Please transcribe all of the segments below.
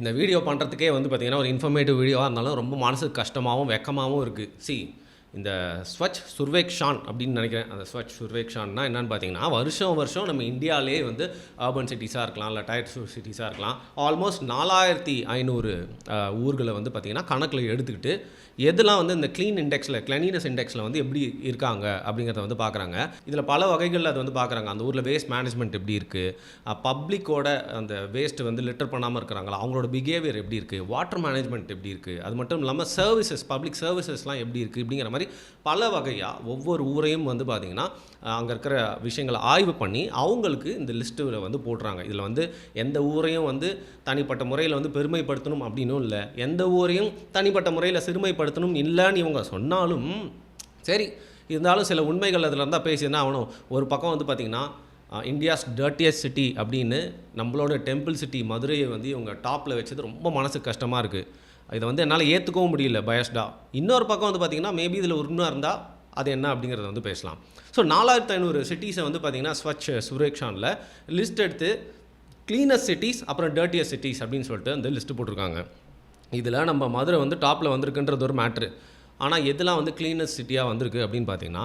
இந்த வீடியோ பண்ணுறதுக்கே வந்து பார்த்திங்கன்னா ஒரு இன்ஃபர்மேட்டிவ் வீடியோவாக இருந்தாலும் ரொம்ப மனசுக்கு கஷ்டமாகவும் வெக்கமாகவும் இருக்குது. இந்த ஸ்வச் சுர்வேக்ஷான் அப்படின்னு நினைக்கிறேன். அந்த ஸ்வச் சுர்வேக்ஷான்னா என்னென்னு பார்த்தீங்கன்னா, வருஷம் நம்ம இந்தியாவிலே வந்து அர்பன் சிட்டிஸாக இருக்கலாம், இல்லை டயர் 2 சிட்டிஸாக இருக்கலாம், ஆல்மோஸ்ட் 4500 ஊர்களை வந்து பார்த்திங்கன்னா கணக்கில் எடுத்துக்கிட்டு எதெல்லாம் வந்து இந்த கிளீனினஸ் இண்டெக்ஸில் வந்து எப்படி இருக்காங்க அப்படிங்கிறத வந்து பார்க்குறாங்க. இதில் பல வகைகளில் அது வந்து பார்க்குறாங்க. அந்த ஊரில் வேஸ்ட் மேனேஜ்மெண்ட் எப்படி இருக்குது, பப்ளிக்கோட அந்த வேஸ்ட்டு வந்து லிட்டர் பண்ணாமல் இருக்கிறாங்களா, அவங்களோட பிஹேவியர் எப்படி இருக்குது, வாட்டர் மேனேஜ்மெண்ட் எப்படி இருக்குது, அது மட்டும் இல்லாமல் பப்ளிக் சர்வீசஸ்லாம் எப்படி இருக்குது அப்படிங்கிற மாதிரி பல வகையாக ஒவ்வொரு ஊரையும் வந்து பார்த்திங்கன்னா அங்கே இருக்கிற விஷயங்களை ஆய்வு பண்ணி அவங்களுக்கு இந்த லிஸ்ட்டில் வந்து போடுறாங்க. இதில் வந்து எந்த ஊரையும் வந்து தனிப்பட்ட முறையில் வந்து பெருமைப்படுத்தணும் அப்படின்னும் இல்லை, எந்த ஊரையும் தனிப்பட்ட முறையில் சிறுமைப்படுத்தணும் இல்லைன்னு இவங்க சொன்னாலும் சரி, இருந்தாலும் சில உண்மைகள் அதில் இருந்தால் பேசினா ஆகணும். ஒரு பக்கம் வந்து பார்த்திங்கன்னா இந்தியாஸ் டர்ட்டியஸ்ட் சிட்டி அப்படின்னு நம்மளோட டெம்பிள் சிட்டி மதுரையை வந்து இவங்க டாப்பில் வச்சது ரொம்ப மனசுக்கு கஷ்டமாக இருக்குது. இதை வந்து என்னால் ஏற்றுக்கவும் முடியல பயஸ்டாக. இன்னொரு பக்கம் வந்து பார்த்திங்கன்னா மேபி இதில் உண்மை இருந்தால் அது என்ன அப்படிங்கிறத வந்து பேசலாம். ஸோ 4500 சிட்டிஸை வந்து பார்த்திங்கன்னா ஸ்வச் சுரேக்ஷானில் லிஸ்ட் எடுத்து க்ளீனஸ்ட் சிட்டிஸ் அப்புறம் டர்ட்டியஸ்ட் சிட்டிஸ் அப்படின்னு சொல்லிட்டு அந்த லிஸ்ட்டு போட்டிருக்காங்க. இதில் நம்ம மதுரை வந்து டாப்பில் வந்திருக்குன்றது ஒரு மேட்ரு. ஆனால் எதெல்லாம் வந்து க்ளீனஸ்ட் சிட்டியாக வந்திருக்கு அப்படின்னு பார்த்திங்கன்னா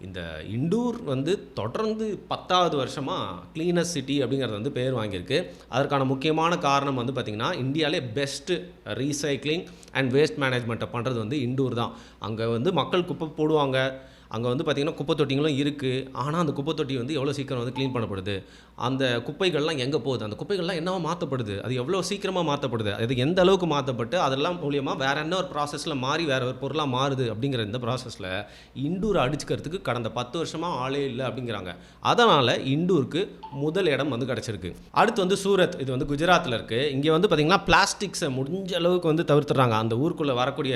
இந்த இண்டூர் வந்து தொடர்ந்து 10வது வருஷமாக க்ளீனஸ்ட் சிட்டி அப்படிங்கிறது வந்து பேர் வாங்கியிருக்கு. அதற்கான முக்கியமான காரணம் வந்து பார்த்திங்கன்னா இந்தியாவிலே பெஸ்ட்டு ரீசைக்ளிங் அண்ட் வேஸ்ட் மேனேஜ்மெண்ட்டை பண்ணுறது வந்து இண்டூர் தான். அங்கே வந்து மக்கள் குப்பை போடுவாங்க, அங்கே வந்து பார்த்திங்கன்னா குப்பை தொட்டிங்களும் இருக்குது. ஆனால் அந்த குப்பை தொட்டி வந்து எவ்வளோ சீக்கிரம் வந்து க்ளீன் பண்ணப்படுது, அந்த குப்பைகள்லாம் எங்கே போகுது, அந்த குப்பைகள்லாம் என்னவோ மாற்றப்படுது, அது எவ்வளோ சீக்கிரமாக மாற்றப்படுது, அது எந்த அளவுக்கு மாற்றப்பட்டு அதெல்லாம் மூலியமாக வேறு என்ன ஒரு ப்ராசஸில் மாறி வேறு ஒரு பொருளாக மாறுது அப்படிங்கிற இந்த ப்ராசஸில் இண்டூரை அடிச்சுக்கிறதுக்கு கடந்த 10 வருஷமாக ஆளே இல்லை அப்படிங்கிறாங்க. அதனால் இண்டூருக்கு முதல் இடம் வந்து கிடச்சிருக்கு. அடுத்து வந்து சூரத், இது வந்து குஜராத்தில் இருக்குது. இங்கே வந்து பார்த்திங்கன்னா பிளாஸ்டிக்ஸை முடிஞ்ச அளவுக்கு வந்து தவிர்த்துறாங்க. அந்த ஊருக்குள்ளே வரக்கூடிய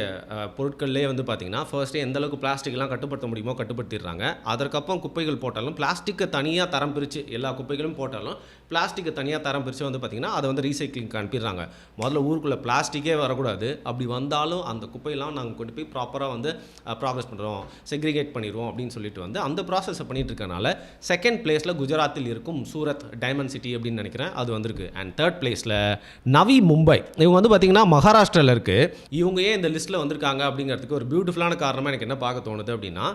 பொருட்கள்லேயே வந்து பார்த்திங்கன்னா ஃபர்ஸ்ட்டே எந்த அளவுக்கு பிளாஸ்டிக்லாம் கட்டுப்படுத்த முடியுமோ கட்டுப்படுத்திடுறாங்க. அதற்கப்புறம் குப்பைகள் போட்டாலும் பிளாஸ்டிக்கை தனியாக தரம் பிரித்து எல்லா குப்பைகளும் போட்டாலும் பிளாஸ்டிக்கை தனியாக தரம் பிரித்து வந்து பார்த்திங்கன்னா அதை வந்து ரீசைக்ளிங்க்கு அனுப்பிடுறாங்க. முதல்ல ஊருக்குள்ளே பிளாஸ்டிக்கே வரக்கூடாது, அப்படி வந்தாலும் அந்த குப்பையெல்லாம் நாங்கள் கொண்டு போய் ப்ராப்பராக வந்து ப்ராசஸ் பண்ணுறோம், செக்ரிகேட் பண்ணிடுவோம் அப்படின்னு சொல்லிட்டு வந்து அந்த ப்ராசஸை பண்ணிட்டு இருக்கனால செகண்ட் பிளேஸில் குஜராத்தில் இருக்கும் சூரத் டைமண்ட் சிட்டி அப்படின்னு நினைக்கிறேன் அது வந்திருக்கு. அண்ட் தேர்ட் பிளேஸில் நவி மும்பை, இவங்க வந்து பார்த்திங்கன்னா மகாராஷ்டிராவில் இருக்குது. இவங்க ஏன் இந்த லிஸ்ட்டில் வந்திருக்காங்க அப்படிங்கிறதுக்கு ஒரு பியூட்டிஃபுல்லான காரணமாக எனக்கு என்ன பார்க்க தோணுது அப்படின்னா,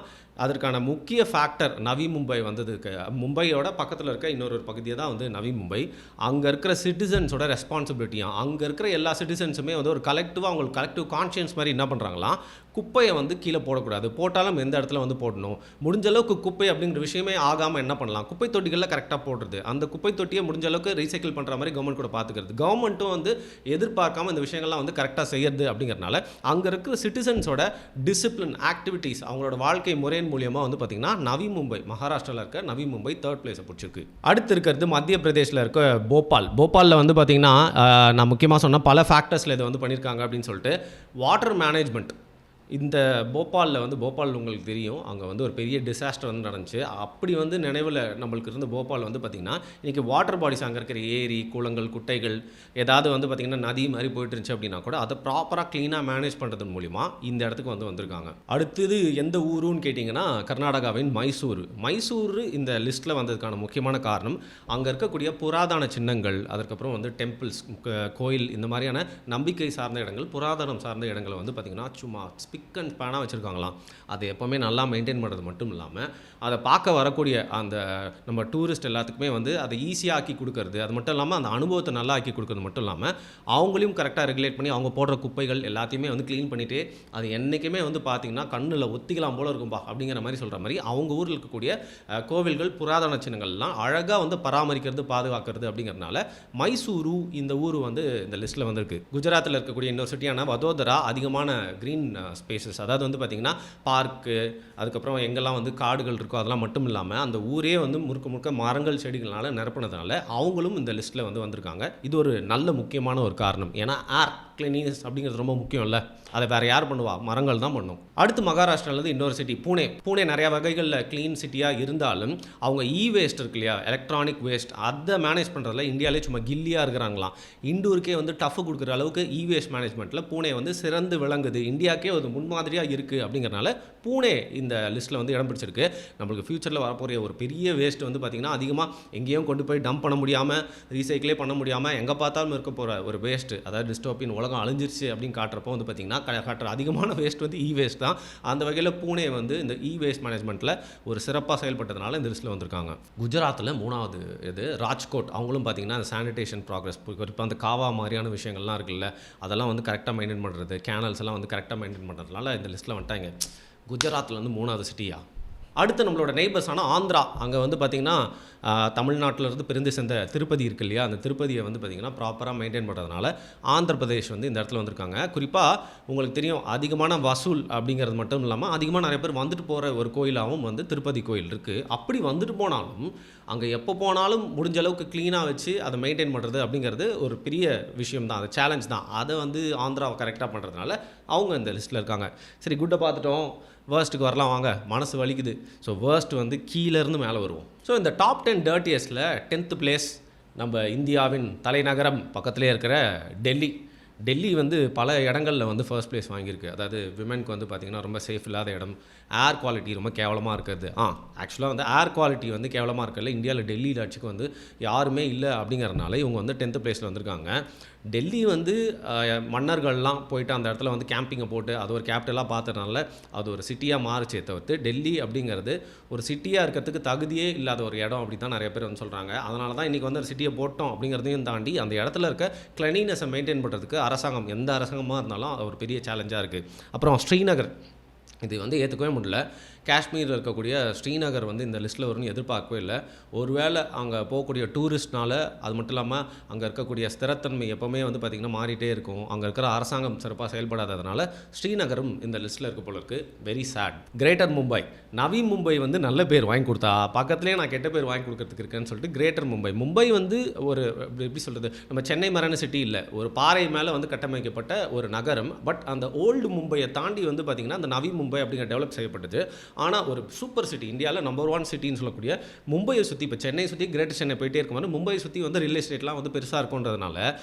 அதற்கான முக்கிய ஃபேக்டர் நவி மும்பை வந்ததுக்கு, மும்பையோட பக்கத்தில் இருக்க இன்னொரு பகுதியை தான் வந்து நவி மும்பை. அங்கே இருக்கிற சிட்டிசன்ஸோட ரெஸ்பான்சிபிலிட்டியாக அங்கே இருக்கிற எல்லா சிட்டிசன்ஸுமே வந்து ஒரு கலெக்டிவாக அவங்களுக்கு கலெக்டிவ் கான்ஷியன்ஸ் மாதிரி என்ன பண்ணுறாங்களாம், குப்பையை வந்து கீழே போடக்கூடாது, போட்டாலும் எந்த இடத்துல வந்து போடணும், முடிஞ்ச அளவுக்கு குப்பை அப்படிங்கிற விஷயமே ஆகாமல் என்ன பண்ணலாம், குப்பை தொட்டிகளில் கரெக்டாக போடுறது, அந்த குப்பை தொட்டியை முடிஞ்ச அளவுக்கு ரீசைக்கிள் பண்ணுற மாதிரி கவர்மெண்ட் கூட பார்த்துக்கிறது, கவர்மெண்ட்டும் வந்து எதிர்பார்க்காம இந்த விஷயங்கள்லாம் வந்து கரெக்டாக செய்யறது அப்படிங்கிறனால அங்கே இருக்கிற சிட்டிசன்ஸோட டிசிப்ளின் ஆக்டிவிட்டீஸ் அவங்களோட வாழ்க்கை முறையின் மூலியமாக வந்து பார்த்திங்கன்னா நவி மும்பை, மகாராஷ்டிராவில் இருக்க நவி மும்பை தேர்ட் பிளேஸை பிடிச்சிருக்கு. அடுத்து இருக்கிறது மத்திய பிரதேசில் இருக்க போபாலில் வந்து பார்த்திங்கன்னா நான் முக்கியமாக சொன்னால் பல ஃபேக்டர்ஸில் இதை வந்து பண்ணியிருக்காங்க அப்படின்னு சொல்லிட்டு வாட்டர் மேனேஜ்மெண்ட். இந்த போபால் உங்களுக்கு தெரியும், அங்கே வந்து ஒரு பெரிய டிசாஸ்டர் வந்து நடந்துச்சு. அப்படி வந்து நினைவில் நம்மளுக்கு இருந்த போபால் வந்து பார்த்திங்கன்னா இன்றைக்கி வாட்டர் பாடிஸ் அங்கே இருக்கிற ஏரி குளங்கள் குட்டைகள் ஏதாவது வந்து பார்த்திங்கன்னா நதி மாதிரி போயிட்டு இருந்துச்சு அப்படின்னா கூட அதை ப்ராப்பராக க்ளீனாக மேனேஜ் பண்ணுறது மூலிமா இந்த இடத்துக்கு வந்து வந்திருக்காங்க. அடுத்தது எந்த ஊருன்னு கேட்டிங்கன்னா கர்நாடகாவின் மைசூர் இந்த லிஸ்ட்டில் வந்ததுக்கான முக்கியமான காரணம் அங்கே இருக்கக்கூடிய புராதன சின்னங்கள், அதுக்கப்புறம் வந்து டெம்பிள்ஸ், கோயில், இந்த மாதிரியான நம்பிக்கை சார்ந்த இடங்கள், புராதனம் சார்ந்த இடங்களை வந்து பார்த்திங்கன்னா சும்மா அண்ட் பேனாக வச்சுருக்காங்களாம். அதை எப்போவுமே நல்லா மெயின்டைன் பண்ணுறது மட்டும் இல்லாமல் அதை பார்க்க வரக்கூடிய அந்த நம்ம டூரிஸ்ட் எல்லாத்துக்குமே வந்து அதை ஈஸியாக ஆக்கி கொடுக்கறது, அது மட்டும் இல்லாமல் அந்த அனுபவத்தை நல்லா ஆக்கி கொடுக்கறது மட்டும் இல்லாமல் அவங்களையும் கரெக்டாக ரெகுலேட் பண்ணி அவங்க போடுற குப்பைகள் எல்லாத்தையுமே வந்து க்ளீன் பண்ணிவிட்டு அது என்றைக்குமே வந்து பார்த்திங்கன்னா கண்ணில் ஒத்திக்கலாம் போல இருக்கும்பா அப்படிங்கிற மாதிரி சொல்கிற மாதிரி அவங்க ஊரில் இருக்கக்கூடிய கோவில்கள் புராதன சின்னங்கள்லாம் அழகாக வந்து பராமரிக்கிறது பாதுகாக்கிறது அப்படிங்கிறதுனால மைசூரு இந்த ஊர் வந்து இந்த லிஸ்ட்டில் வந்திருக்கு. குஜராத்தில் இருக்கக்கூடிய இன்னொரு சிட்டியான வதோதரா அதிகமான க்ரீன் ஸ்பேசஸ், அதாவது வந்து பார்த்திங்கன்னா பார்க்கு, அதுக்கப்புறம் எங்கெல்லாம் வந்து காடுகள் இருக்கோ அதெல்லாம் மட்டும் இல்லாமல் அந்த ஊரே வந்து முழுக்க மரங்கள் செடிகளால் நிரப்பினதுனால அவங்களும் இந்த லிஸ்ட்டில் வந்து வந்திருக்காங்க. இது ஒரு நல்ல முக்கியமான ஒரு காரணம். ஏன்னா ஏர் கிளீனினஸ் அப்படிங்கிறது ரொம்ப முக்கியம் இல்லை, அதை வேறு யார் பண்ணுவா, மரங்கள் தான் பண்ணும். அடுத்து மகாராஷ்டிராவிலேருந்து இன்னொரு சிட்டி பூனே நிறையா வகைகளில் க்ளீன் சிட்டியாக இருந்தாலும் அவங்க வேஸ்ட் இருக்கு இல்லையா, எலக்ட்ரானிக் வேஸ்ட், அதை மேனேஜ் பண்ணுறதுல இந்தியாவிலே சும்மா கில்லியாக இருக்கிறாங்களாம். இண்டூருக்கே வந்து டஃப் கொடுக்குற அளவுக்கு வேஸ்ட் மேனேஜ்மெண்ட்டில் பூனே வந்து சிறந்து விளங்குது, இந்தியாவுக்கே ஒரு முன்மாதிரியாக இருக்குது அப்படிங்கிறனால பூனே இந்த லிஸ்ட்டில் வந்து இடம் பிடிச்சிருக்கு. நம்மளுக்கு ஃப்யூச்சரில் வரப்போகிற ஒரு பெரிய வேஸ்ட் வந்து பார்த்திங்கன்னா அதிகமாக எங்கேயும் கொண்டு போய் டம்ப் பண்ண முடியாமல், ரீசைக்கிளே பண்ண முடியாமல், எங்கே பார்த்தாலும் இருக்க போகிற ஒரு வேஸ்ட்டு, அதாவது டிஸ்டோப்பியன் உலகம் அழிஞ்சிருச்சு அப்படின்னு காட்டுறப்போ வந்து பார்த்திங்கன்னா காட்டுற அதிகமான வேஸ்ட் வந்து வேஸ்ட் தான். அந்த வகையில் பூனே வந்து இந்த வேஸ்ட் மேனேஜ்மெண்ட்டில் ஒரு சிறப்பாக செயல்பட்டதுனால இந்த லிஸ்ட்டில் வந்திருக்காங்க. குஜராத்தில் 3வது இது ராஜ்கோட். அவங்களும் பார்த்திங்கன்னா அந்த சானிடேஷன் ப்ராக்ரஸ், இப்போ அந்த காவா மாதிரியான விஷயங்கள்லாம் இருக்குல்ல, அதெல்லாம் வந்து கரெக்டாக மெயின்டைன் பண்ணுறது, கேனல்ஸ் எல்லாம் வந்து கரெக்டாக மெயின்டைன் பண்ணுறதுனால இந்த லிஸ்ட்டில் வந்துட்டாங்க. குஜராத்தில் வந்து 3வது சிட்டியா. அடுத்து நம்மளோட நெய்பர்ஸான ஆந்திரா. அங்கே வந்து பார்த்திங்கன்னா தமிழ்நாட்டிலேருந்து பிரிந்து சேர்ந்த திருப்பதி இருக்கு இல்லையா, அந்த திருப்பதியை வந்து பார்த்திங்கன்னா ப்ராப்பராக மெயின்டைன் பண்ணுறதுனால ஆந்திர பிரதேஷ் வந்து இந்த இடத்துல வந்திருக்காங்க. குறிப்பாக உங்களுக்கு தெரியும், அதிகமான வசூல் அப்படிங்கிறது மட்டும் இல்லாமல் அதிகமாக நிறைய பேர் வந்துட்டு போகிற ஒரு கோயிலாகவும் வந்து திருப்பதி கோயில் இருக்குது. அப்படி வந்துட்டு போனாலும் அங்கே எப்போ போனாலும் முடிஞ்ச அளவுக்கு க்ளீனாக வச்சு அதை மெயின்டைன் பண்ணுறது அப்படிங்கிறது ஒரு பெரிய விஷயம் தான், அது சேலஞ்ச் தான். அதை வந்து ஆந்திராவை கரெக்டாக பண்ணுறதுனால அவங்க இந்த லிஸ்ட்டில் இருக்காங்க. சரி, குட்டை பார்த்துட்டோம், வேர்ஸ்ட்டுக்கு வரலாம் வாங்க, மனசு வலிக்குது. ஸோ வேர்ஸ்ட் வந்து கீழேருந்து மேலே வருவோம். ஸோ இந்த டாப் 10 டர்ட்டியஸ்ட்டில் 10th பிளேஸ் நம்ம இந்தியாவின் தலைநகரம் பக்கத்துலேயே இருக்கிற டெல்லி வந்து பல இடங்களில் வந்து ஃபர்ஸ்ட் பிளேஸ் வாங்கியிருக்கு. அதாவது விமென்க்கு வந்து பார்த்திங்கன்னா ரொம்ப சேஃப் இல்லாத இடம், ஏர் குவாலிட்டி ரொம்ப கேவலமாக இருக்கிறது. ஆக்சுவலாக வந்து ஏர் குவாலிட்டி வந்து கேவலமாக இருக்கிறதுல இந்தியாவில் டெல்லி ஆட்சிக்கு வந்து யாருமே இல்லை அப்படிங்கிறதுனால இவங்க வந்து 10th பிளேஸில் வந்திருக்காங்க. டெல்லி வந்து மன்னர்கள்லாம் போயிட்டு அந்த இடத்துல வந்து கேம்பிங்கை போட்டு அது ஒரு கேபிட்டலாக பார்த்ததுனால அது ஒரு சிட்டியாக மாறிச்சே தவிர்த்து டெல்லி அப்படிங்கிறது ஒரு சிட்டியாக இருக்கிறதுக்கு தகுதியே இல்லாத ஒரு இடம் அப்படி தான் நிறைய பேர் வந்து சொல்கிறாங்க. அதனால தான் இன்றைக்கி வந்து ஒரு சிட்டியை போட்டோம் அப்படிங்கிறதையும் தாண்டி அந்த இடத்துல இருக்க கிளீனஸை மெயின்டைன் பண்ணுறதுக்கு அரசாங்கம், எந்த அரசாங்கமாக இருந்தாலும் அது ஒரு பெரிய சேலஞ்சாக இருக்குது. அப்புறம் ஸ்ரீநகர், இது வந்து ஏற்றுக்கவே முடியல. காஷ்மீரில் இருக்கக்கூடிய ஸ்ரீநகர் வந்து இந்த லிஸ்ட்டில் வரும்னு எதிர்பார்க்கவே இல்லை. ஒருவேளை அங்கே போகக்கூடிய டூரிஸ்ட்னால, அது மட்டும் இல்லாமல் அங்கே இருக்கக்கூடிய ஸ்திரத்தன்மை எப்போவுமே வந்து பார்த்திங்கன்னா மாறிட்டே இருக்கும். அங்கே இருக்கிற அரசாங்கம் சிறப்பாக செயல்படாததுனால ஸ்ரீநகரும் இந்த லிஸ்ட்டில் இருக்க போல இருக்குது. Very sad. Greater Mumbai, Navi Mumbai வந்து நல்ல பேர் வாங்கி கொடுத்தா பக்கத்துலேயே நான் கெட்ட பேர் வாங்கி கொடுக்கறதுக்கு இருக்கேன்னு சொல்லிட்டு கிரேட்டர் மும்பை வந்து ஒரு எப்படி சொல்கிறது, நம்ம சென்னை மாதிரியான சிட்டி இல்லை, ஒரு பாறை மேலே வந்து கட்டமைக்கப்பட்ட ஒரு நகரம். பட் அந்த ஓல்டு மும்பையை தாண்டி வந்து பார்த்திங்கன்னா அந்த நவி மும்பை அப்படிங்கிற டெவலப் செய்யப்பட்டது. ஆனால் ஒரு சூப்பர் சிட்டி, இந்தியாவில் நம்பர் 1 சிட்டின்னு சொல்லக்கூடிய மும்பையை சுற்றி, இப்போ சென்னை சுற்றி கிரேட்டர் சென்னை போயிட்டே இருக்கும்போது மும்பையை சுற்றி வந்து ரியல் எஸ்டேட்லாம் வந்து பெருசாக இருக்குன்றதுனால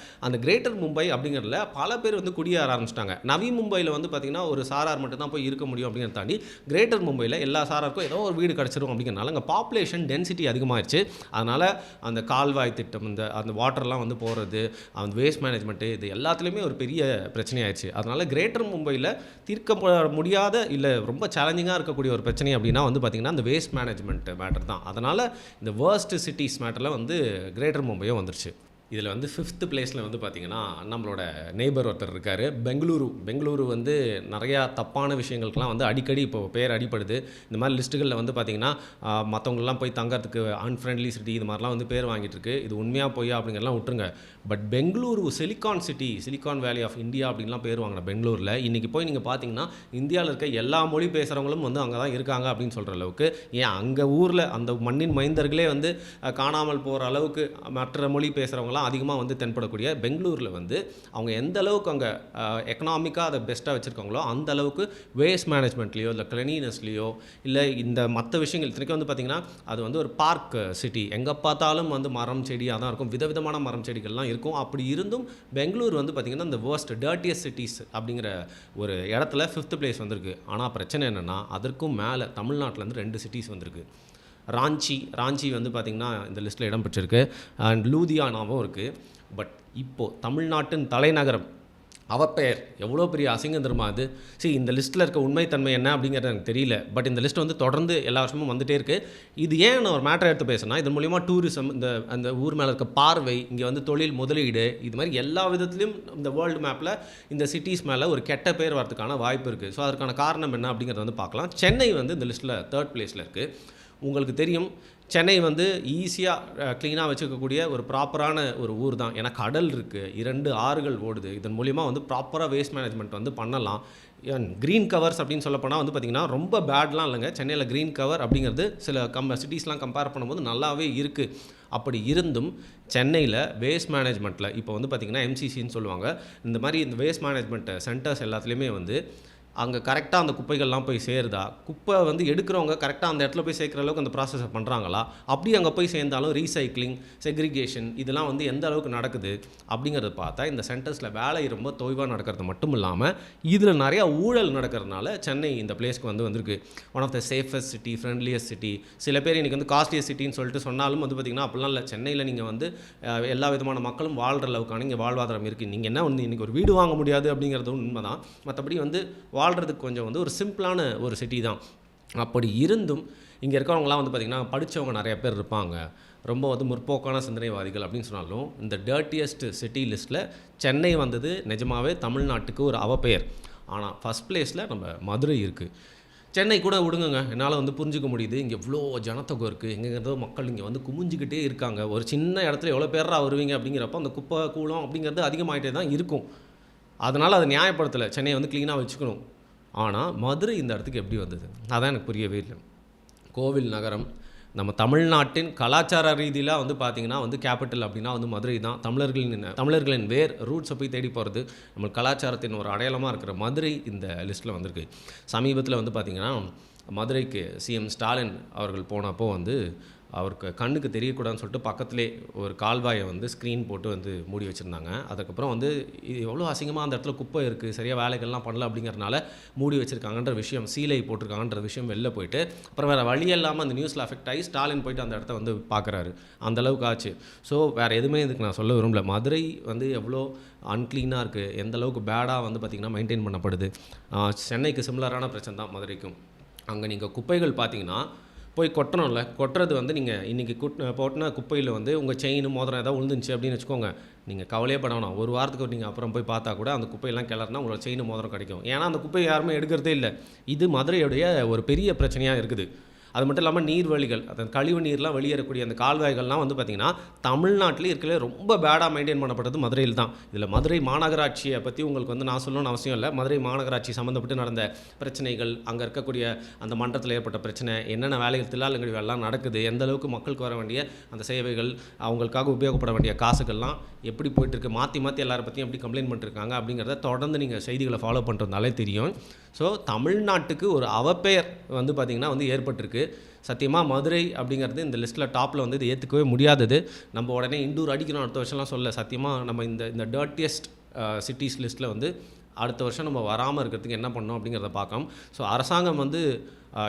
அந்த கிரேட்டர் மும்பை அப்படிங்கிறதுல பல பேர் வந்து குடியேற ஆரம்பிச்சிட்டாங்க. நவி மும்பையில் வந்து பார்த்திங்கன்னா ஒரு சாரார் மட்டும் தான் போய் இருக்க முடியும் அப்படிங்கிறத தாண்டி கிரேட்டர் மும்பையில் எல்லா சாராருக்கும் ஏதோ ஒரு வீடு கிடச்சிரும் அப்படிங்கிறனால அங்கே பாப்புலேஷன் டென்சிட்டி அதிகமாகிடுச்சு. அதனால் அந்த கால்வாய் திட்டம், அந்த வாட்டர்லாம் வந்து போகிறது, அந்த வேஸ்ட் மேனேஜ்மெண்ட்டு, இது எல்லாத்துலேயுமே ஒரு பெரிய பிரச்சனையாயிடுச்சு. அதனால் கிரேட்டர் மும்பையில் தீர்க்க முடியாத இல்லை ரொம்ப சேலஞ்சிங்காக இருக்கக்கூடிய ஒரு பிரச்சனை அப்படின்னா வந்து பார்த்திங்கன்னா அந்த வேஸ்ட் மேனேஜ்மெண்ட் மேட்டர் தான். அதனால் இந்த வேர்ஸ்ட் சிட்டிஸ் மேட்டரில் வந்து கிரேட்டர் மும்பையும் வந்துருச்சு. இதில் வந்து 5th பிளேஸில் வந்து பார்த்திங்கன்னா நம்மளோட நெய்பர் ஒருத்தர் இருக்கார், பெங்களூரு வந்து நிறையா தப்பான விஷயங்களுக்கெலாம் வந்து அடிக்கடி இப்போ பேர் அடிப்படுது. இந்த மாதிரி லிஸ்ட்டுகளில் வந்து பார்த்திங்கன்னா மற்றவங்களெலாம் போய் தங்கறதுக்கு அன்ஃப்ரெண்ட்லி சிட்டி இது மாதிரிலாம் வந்து பேர் வாங்கிட்டு இருக்கு. இது உண்மையாக போய் அப்படிங்கிறலாம் விட்டுருங்க. But Bengaluru silicon city, silicon valley of India அப்படின்லாம் பேர் வாங்கின பெங்களூரில் இன்றைக்கி போய் நீங்கள் பார்த்தீங்கன்னா இந்தியாவில் இருக்க எல்லா மொழி பேசுகிறவங்களும் வந்து அங்கே தான் இருக்காங்க அப்படின்னு சொல்கிற அளவுக்கு, ஏன் அங்கே ஊரில் அந்த மண்ணின் மைந்தர்களே வந்து காணாமல் போகிற அளவுக்கு மற்ற மொழி பேசுகிறவங்களாம் அதிகமாக வந்து தென்படக்கூடிய பெங்களூரில் வந்து அவங்க எந்த அளவுக்கு அங்கே எக்கனாமிக்காக அதை பெஸ்ட்டாக வச்சுருக்காங்களோ அந்த அளவுக்கு வேஸ்ட் மேனேஜ்மெண்ட்லேயோ இல்லை கிளீனினஸ்லேயோ இல்லை இந்த மற்ற விஷயங்கள் இத்தனைக்கும் வந்து பார்த்திங்கன்னா அது வந்து ஒரு பார்க் சிட்டி, எங்கே பார்த்தாலும் வந்து மரம் செடியாக தான் இருக்கும், விதவிதமான மரம் செடிகள்லாம் இருக்கும். அப்படி இருந்தும் பெங்களூர் வந்து பார்த்திங்கன்னா இந்த வேர்ஸ்ட் டர்ட்டியஸ்ட் சிட்டிஸ் அப்படிங்கிற ஒரு இடத்துல 5th பிளேஸ் வந்திருக்கு. ஆனால் பிரச்சனை என்னென்னா அதற்கும் மேலே தமிழ்நாட்டிலேருந்து 2 சிட்டிஸ் வந்திருக்கு. ராஞ்சி வந்து பார்த்திங்கன்னா இந்த லிஸ்ட்டில் இடம் பெற்றிருக்கு, அண்ட் லூதியானாவும் இருக்குது. பட் இப்போது தமிழ்நாட்டின் தலைநகரம் அவப்பெயர் எவ்வளோ பெரிய அசிங்கம் தெரியுமா அது. சரி, இந்த லிஸ்ட்டில் இருக்க உண்மைத்தன்மை என்ன அப்படிங்கிறது எனக்கு தெரியல. பட் இந்த லிஸ்ட் வந்து தொடர்ந்து எல்லா வருஷமும் வந்துகிட்டே இருக்குது. இது ஏன் நான் ஒரு மேட்டரை எடுத்து பேசுனா, இதன் மூலிமா டூரிசம், அந்த ஊர் மேலே இருக்க பார்வை, இங்கே வந்து தொழில் முதலீடு, இது மாதிரி எல்லா விதத்துலையும் இந்த வேர்ல்டு மேப்பில் இந்த சிட்டிஸ் மேலே ஒரு கெட்ட பேர் வரதுக்கான வாய்ப்பு இருக்குது. ஸோ அதற்கான காரணம் என்ன அப்படிங்கிறத வந்து பார்க்கலாம். சென்னை வந்து இந்த லிஸ்ட்டில் 3rd பிளேஸில் இருக்குது. உங்களுக்கு தெரியும், சென்னை வந்து ஈஸியாக க்ளீனாக வச்சுக்கக்கூடிய ஒரு ப்ராப்பரான ஒரு ஊர் தான். ஏன்னா கடல் இருக்குது, 2 ஆறுகள் ஓடுது. இதன் மூலிமா வந்து ப்ராப்பராக வேஸ்ட் மேனேஜ்மெண்ட் வந்து பண்ணலாம். க்ரீன் கவர்ஸ் அப்படின்னு சொல்லப்போனால் வந்து பார்த்திங்கன்னா ரொம்ப பேட்லாம் இல்லைங்க. சென்னையில் க்ரீன் கவர் அப்படிங்கிறது சில சிட்டிஸ்லாம் கம்பேர் பண்ணும்போது நல்லாவே இருக்குது. அப்படி இருந்தும் சென்னையில் வேஸ்ட் மேனேஜ்மெண்ட்டில் இப்போ வந்து பார்த்திங்கன்னா MCCன்னு சொல்லுவாங்க, இந்த மாதிரி இந்த வேஸ்ட் மேனேஜ்மெண்ட் சென்டர்ஸ் எல்லாத்துலேயுமே வந்து அங்கே கரெக்டாக அந்த குப்பைகள்லாம் போய் சேருதா, குப்பை வந்து எடுக்கிறவங்க கரெக்டாக அந்த இடத்துல போய் சேர்க்குற அளவுக்கு அந்த ப்ராசஸை பண்ணுறாங்களா, அப்படி அங்கே போய் சேர்ந்தாலும் ரீசைக்ளிங், செக்ரிகேஷன் இதெல்லாம் வந்து எந்த அளவுக்கு நடக்குது அப்படிங்கிறத பார்த்தா இந்த சென்டர்ஸில் வேலை ரொம்ப தொய்வாக நடக்கிறது மட்டும் இல்லாமல் இதில் நிறையா ஊழல் நடக்கிறதுனால சென்னை இந்த பிளேஸ்க்கு வந்திருக்கு. One of the safest city, friendliest city. சில பேர் இன்றைக்கி வந்து காஸ்ட்லியஸ்ட் சிட்டின்னு சொல்லிட்டு சொன்னாலும் வந்து பார்த்திங்கன்னா அப்படிலாம் இல்லை. சென்னையில் நீங்கள் வந்து எல்லா விதமான மக்களும் வாழ்கிற அளவுக்கான இங்கே வாழ்வாதாரம் இருக்குது. நீங்கள் என்ன வந்து இன்றைக்கி ஒரு வீடு வாங்க முடியாது அப்படிங்கிறது உண்மை தான். மற்றபடி வந்து வாழ்கிறதுக்கு கொஞ்சம் வந்து ஒரு சிம்பிளான ஒரு சிட்டி தான். அப்படி இருந்தும் இங்கே இருக்கிறவங்களாம் வந்து பார்த்திங்கன்னா படித்தவங்க நிறைய பேர் இருப்பாங்க, ரொம்ப வந்து முற்போக்கான சிந்தனைவாதிகள் அப்படின்னு சொன்னாலும் இந்த டர்ட்டியஸ்ட் சிட்டி லிஸ்ட்டில் சென்னை வந்தது நிஜமாகவே தமிழ்நாட்டுக்கு ஒரு அவப்பெயர். ஆனால் ஃபஸ்ட் பிளேஸில் நம்ம மதுரை இருக்குது. சென்னை கூட விடுங்க, என்னால் வந்து புரிஞ்சிக்க முடியுது. இங்கே எவ்வளோ ஜனத்தொகை இருக்குது, எங்கேருந்தோ மக்கள் இங்கே வந்து குமிஞ்சிக்கிட்டே இருக்காங்க. ஒரு சின்ன இடத்துல எவ்வளோ பேரா வருவீங்க அப்படிங்கிறப்போ அந்த குப்பை கூலம் அப்படிங்கிறது அதிகமாகிட்டே தான் இருக்கும். அதனால் அதை நியாயப்படுத்தலை, சென்னையை வந்து க்ளீனாக வச்சுக்கணும். ஆனால் மதுரை இந்த இடத்துக்கு எப்படி வந்தது, அதான் எனக்கு புரியவே இல்லை. கோவில் நகரம், நம்ம தமிழ்நாட்டின் கலாச்சார ரீதியில் வந்து பார்த்திங்கன்னா வந்து கேபிட்டல் அப்படின்னா வந்து மதுரை தான். தமிழர்களின் வேர் ரூட்ஸை போய் தேடி போகிறது, நம்ம கலாச்சாரத்தின் ஒரு அடையாளமாக இருக்கிற மதுரை இந்த லிஸ்ட்டில் வந்திருக்கு. சமீபத்தில் வந்து பார்த்திங்கன்னா மதுரைக்கு சிஎம் ஸ்டாலின் அவர்கள் போனப்போ வந்து அவருக்கு கண்ணுக்கு தெரியக்கூடாதுன்னு சொல்லிட்டு பக்கத்திலே ஒரு கால்வாயை வந்து ஸ்க்ரீன் போட்டு வந்து மூடி வச்சுருந்தாங்க. அதுக்கப்புறம் வந்து எவ்வளோ அசிங்கமாக அந்த இடத்துல குப்பை இருக்குது, சரியாக வேலைகள்லாம் பண்ணல அப்படிங்கிறனால மூடி வச்சுருக்காங்கன்ற விஷயம், சீலை போட்டிருக்காங்கன்ற விஷயம் வெளில போயிட்டு அப்புறம் வேறு வழி இல்லாமல் அந்த நியூஸில் அஃபெக்ட் ஆகி ஸ்டாலின் போயிட்டு அந்த இடத்த வந்து பார்க்குறாரு. அந்தளவுக்கு ஆச்சு. ஸோ வேறு எதுவுமே இதுக்கு நான் சொல்ல விரும்பல. மதுரை வந்து எவ்வளோ அன்க்ளீனாக இருக்குது, எந்த அளவுக்கு பேடாக வந்து பார்த்திங்கன்னா மெயின்டைன் பண்ணப்படுது. சென்னைக்கு சிமிலரான பிரச்சனை தான் மதுரைக்கும். அங்கே நீங்கள் குப்பைகள் பார்த்தீங்கன்னா போய் கொட்டணும்ல, கொட்டுறது வந்து நீங்கள் இன்றைக்கி போட்டின குப்பையில் வந்து உங்கள் செயின் மோதிரம் ஏதாவது விழுந்துச்சு அப்படின்னு வச்சுக்கோங்க, நீங்கள் கவலையே பட வேணாம். ஒரு வாரத்துக்கு நீங்கள் அப்புறம் போய் பார்த்தா கூட அந்த குப்பையெல்லாம் கிளறினா உங்களோட செயின் மோதிரம் கிடைக்கும். ஏன்னா அந்த குப்பையை யாருமே எடுக்கிறதே இல்லை. இது மதுரையுடைய ஒரு பெரிய பிரச்சனையாக இருக்குது. அது மட்டும் இல்லாமல் நீர்வழிகள், அந்த கழிவு நீர்லாம் வெளியேறக்கூடிய அந்த கால்வாய்கள்லாம் வந்து பார்த்திங்கன்னா தமிழ்நாட்டிலே இருக்கிற ரொம்ப பேடாக மெயின்டைன் பண்ணப்படுறது மதுரையில் தான். இதில் மதுரை மாநகராட்சியை பற்றி உங்களுக்கு வந்து நான் சொல்லணும்னு அவசியம் இல்லை. மதுரை மாநகராட்சி சம்மந்தப்பட்டு நடந்த பிரச்சனைகள், அங்கே இருக்கக்கூடிய அந்த மன்றத்தில் ஏற்பட்ட பிரச்சனை, என்னென்ன வேலைகள் தில்லாலங்கடி வேலைலாம் நடக்குது, எந்த அளவுக்கு மக்களுக்கு வர வேண்டிய அந்த சேவைகள், அவங்களுக்காக உபயோகப்பட வேண்டிய காசுகள்லாம் எப்படி போயிட்டுருக்கு, மாற்றி மாற்றி எல்லாரை பற்றியும் எப்படி கம்ப்ளைண்ட் பண்ணிருக்காங்க அப்படிங்கிறத தொடர்ந்து நீங்கள் செய்திகளை ஃபாலோ பண்ணுறதுனாலே தெரியும். ஸோ தமிழ்நாட்டுக்கு ஒரு அவப்பெயர் வந்து பார்த்திங்கன்னா வந்து ஏற்பட்டிருக்கு. சத்தியமாக மதுரை அப்படிங்கிறது இந்த லிஸ்ட்டில் டாப்பில் வந்து இது ஏற்றுக்கவே முடியாதது. நம்ம உடனே இண்டூர் அடிக்கணும் அடுத்த வருஷம்லாம் சொல்ல. சத்தியமாக நம்ம இந்த டர்ட்டியஸ்ட் சிட்டிஸ் லிஸ்ட்டில் வந்து அடுத்த வருஷம் நம்ம வராமல் இருக்கிறதுக்கு என்ன பண்ணணும் அப்படிங்கிறத பார்க்கலாம். ஸோ அரசாங்கம் வந்து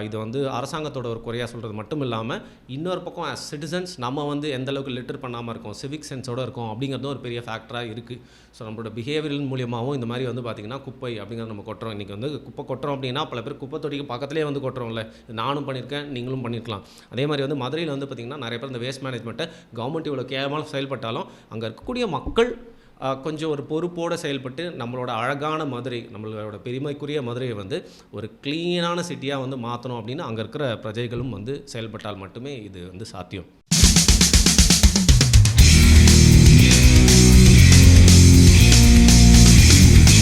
இது வந்து அரசாங்கத்தோட ஒரு குறையாக சொல்கிறது மட்டும் இல்லாமல் இன்னொரு பக்கம் ஆஸ் சிட்டிசன்ஸ் நம்ம வந்து எந்தளவுக்கு லிட்டர் பண்ணாமல் இருக்கோம், சிவிக் சென்ஸோடு இருக்கோம் அப்படிங்கிறதும் ஒரு பெரிய ஃபேக்டராக இருக்குது. ஸோ நம்மளோட பிஹேவியர் மூலியமாகவும் இந்த மாதிரி வந்து பார்த்திங்கன்னா குப்பை அப்படிங்கிறத நம்ம கொட்டுறோம். இன்றைக்கி வந்து குப்பை கொட்டுறோம் அப்படின்னா பல பேர் குப்பை தொட்டிக்கு பக்கத்துலேயே வந்து கொட்டுறோம்ல, நானும் பண்ணியிருக்கேன், நீங்களும் பண்ணியிருக்கலாம். அதே மாதிரி வந்து மதுரையில் வந்து பார்த்திங்கன்னா நிறைய பேர் இந்த வேஸ்ட் மேனேஜ்மெண்ட்டை கவர்மெண்ட் இவ்வளோ கேவலமாக செயல்பட்டாலும் அங்கே இருக்கக்கூடிய மக்கள் கொஞ்சம் ஒரு பொறுப்போடு செயல்பட்டு நம்மளோட அழகான மதுரை, நம்மளோட பெருமைக்குரிய மதுரையை வந்து ஒரு க்ளீனான சிட்டியாக வந்து மாற்றணும் அப்படின்னு அங்கே இருக்கிற பிரஜைகளும் வந்து செயல்பட்டால் மட்டுமே இது வந்து சாத்தியம்.